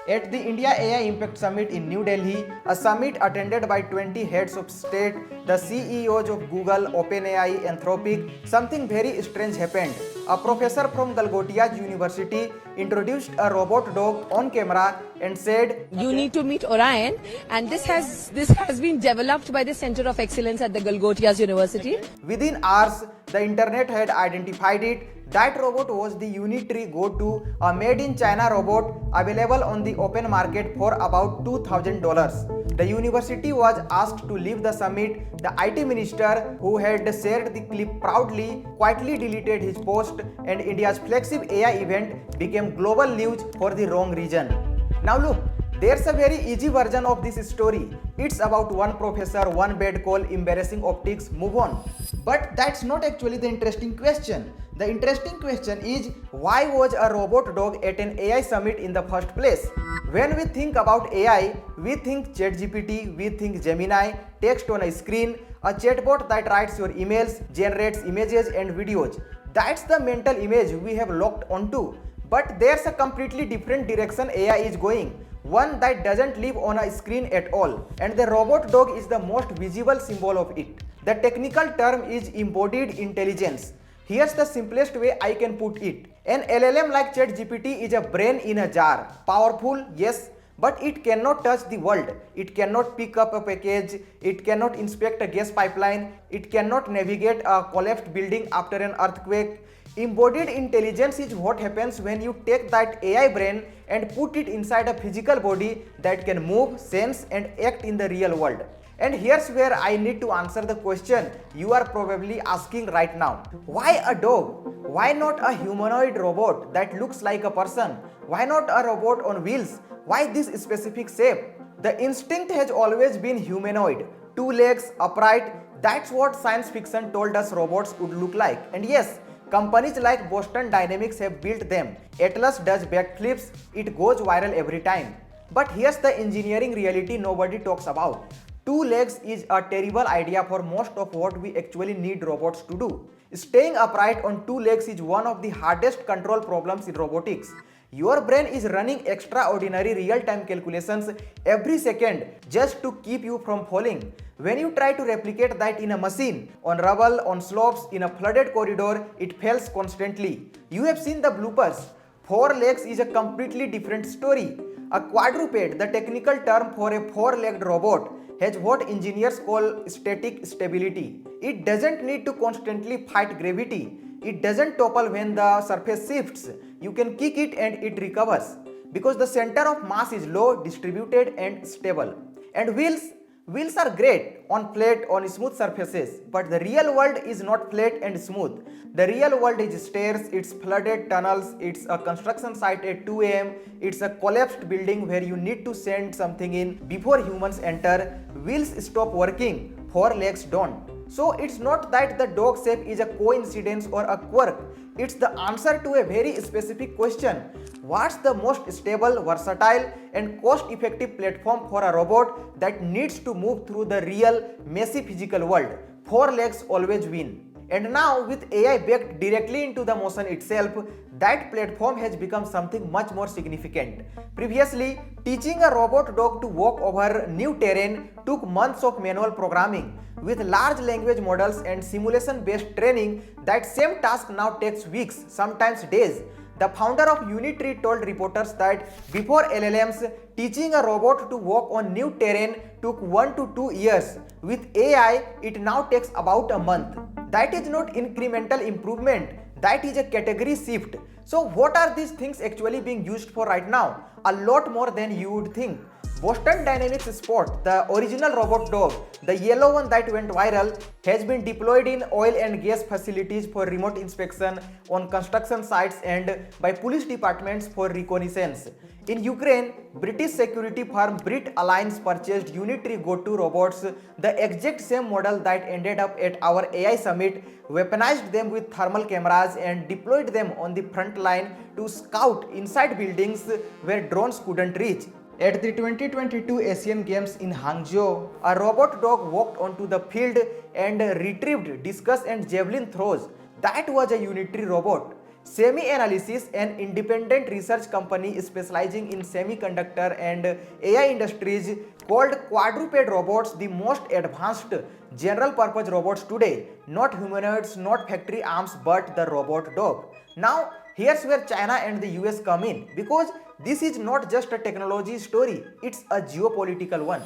At the India AI Impact Summit in New Delhi, a summit attended by 20 heads of state, the CEOs of Google, OpenAI, Anthropic, something very strange happened. A professor from Galgotia's University introduced a robot dog on camera and said, You need to meet Orion, and this has been developed by the Center of Excellence at the Galgotias University. Within hours, the internet had identified it. That robot was the Unitree Go-To, a made-in-China robot available on the open market for about $2,000. The university was asked to leave the summit. The IT minister, who had shared the clip proudly, quietly deleted his post, and India's flagship AI event became global news for the wrong reason. Now look, there's a very easy version of this story. It's about one professor, one bad call, embarrassing optics, move on. But that's not actually the interesting question. The interesting question is, why was a robot dog at an AI summit in the first place? When we think about AI, we think ChatGPT, we think Gemini, text on a screen, a chatbot that writes your emails, generates images and videos. That's the mental image we have locked onto. But there's a completely different direction AI is going. One that doesn't live on a screen at all, and the robot dog is the most visible symbol of it. The technical term is embodied intelligence. Here's the simplest way I can put it. An LLM like ChatGPT is a brain in a jar. Powerful, yes, but it cannot touch the world. It cannot pick up a package. It cannot inspect a gas pipeline. It cannot navigate a collapsed building after an earthquake. Embodied intelligence is what happens when you take that AI brain and put it inside a physical body that can move, sense and act in the real world. And here's where I need to answer the question you are probably asking right now. Why a dog? Why not a humanoid robot that looks like a person? Why not a robot on wheels? Why this specific shape? The instinct has always been humanoid. 2 legs, upright. That's what science fiction told us robots would look like. And yes, companies like Boston Dynamics have built them. Atlas does backflips, it goes viral every time. But here's the engineering reality nobody talks about. 2 legs is a terrible idea for most of what we actually need robots to do. Staying upright on 2 legs is one of the hardest control problems in robotics. Your brain is running extraordinary real-time calculations every second just to keep you from falling. When you try to replicate that in a machine, on rubble, on slopes, in a flooded corridor, it fails constantly. You have seen the bloopers. 4 legs is a completely different story. A quadruped, the technical term for a 4-legged robot, has what engineers call static stability. It doesn't need to constantly fight gravity. It doesn't topple when the surface shifts. You can kick it and it recovers because the center of mass is low, distributed and stable. And wheels are great on flat, on smooth surfaces, but the real world is not flat and smooth. The real world is stairs, it's flooded tunnels, it's a construction site at 2 a.m., it's a collapsed building where you need to send something in before humans enter. Wheels stop working, 4 legs don't. So it's not that the dog shape is a coincidence or a quirk. It's the answer to a very specific question. What's the most stable, versatile and cost-effective platform for a robot that needs to move through the real, messy physical world? 4 legs always win. And now with AI baked directly into the motion itself, that platform has become something much more significant. Previously, teaching a robot dog to walk over new terrain took months of manual programming. With large language models and simulation-based training, that same task now takes weeks, sometimes days. The founder of Unitree told reporters that before LLMs, teaching a robot to walk on new terrain took 1 to 2 years. With AI, it now takes about a month. That is not incremental improvement, that is a category shift. So what are these things actually being used for right now? A lot more than you would think. Boston Dynamics Spot, the original robot dog, the yellow one that went viral, has been deployed in oil and gas facilities for remote inspection, on construction sites and by police departments for reconnaissance. In Ukraine, British security firm Brit Alliance purchased Unitree Go-To robots, the exact same model that ended up at our AI summit, weaponized them with thermal cameras and deployed them on the front line to scout inside buildings where drones couldn't reach. At the 2022 Asian Games in Hangzhou, a robot dog walked onto the field and retrieved discus and javelin throws. That was a Unitree robot. Semi-Analysis, an independent research company specializing in semiconductor and AI industries, called quadruped robots the most advanced general-purpose robots today. Not humanoids, not factory arms, but the robot dog. Now, here's where China and the US come in, because this is not just a technology story, it's a geopolitical one.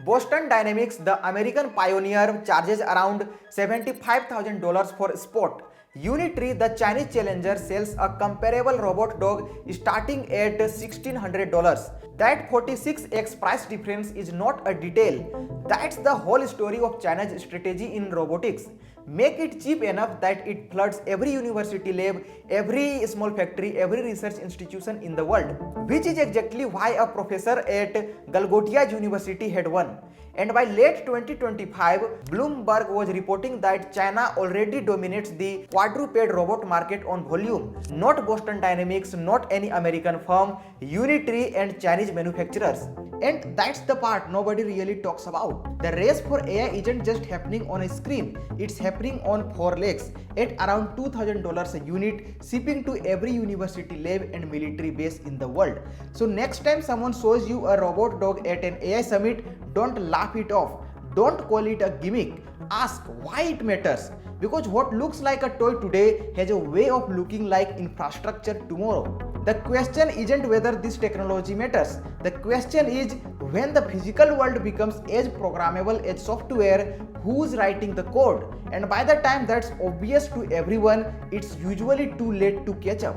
Boston Dynamics, the American pioneer, charges around $75,000 for Spot. Unitree, the Chinese challenger, sells a comparable robot dog starting at $1,600. That 46x price difference is not a detail. That's the whole story of China's strategy in robotics. Make it cheap enough that it floods every university lab, every small factory, every research institution in the world. Which is exactly why a professor at Galgotias University had won. And by late 2025, Bloomberg was reporting that China already dominates the quadruped robot market on volume. Not Boston Dynamics, not any American firm, Unitree and Chinese manufacturers. And that's the part nobody really talks about. The race for AI isn't just happening on a screen, it's happening on 4 legs at around $2,000 a unit, shipping to every university lab and military base in the world. So next time someone shows you a robot dog at an AI summit, don't laugh it off. Don't call it a gimmick. Ask why it matters. Because what looks like a toy today has a way of looking like infrastructure tomorrow. The question isn't whether this technology matters. The question is, when the physical world becomes as programmable as software, who's writing the code? And by the time that's obvious to everyone, it's usually too late to catch up.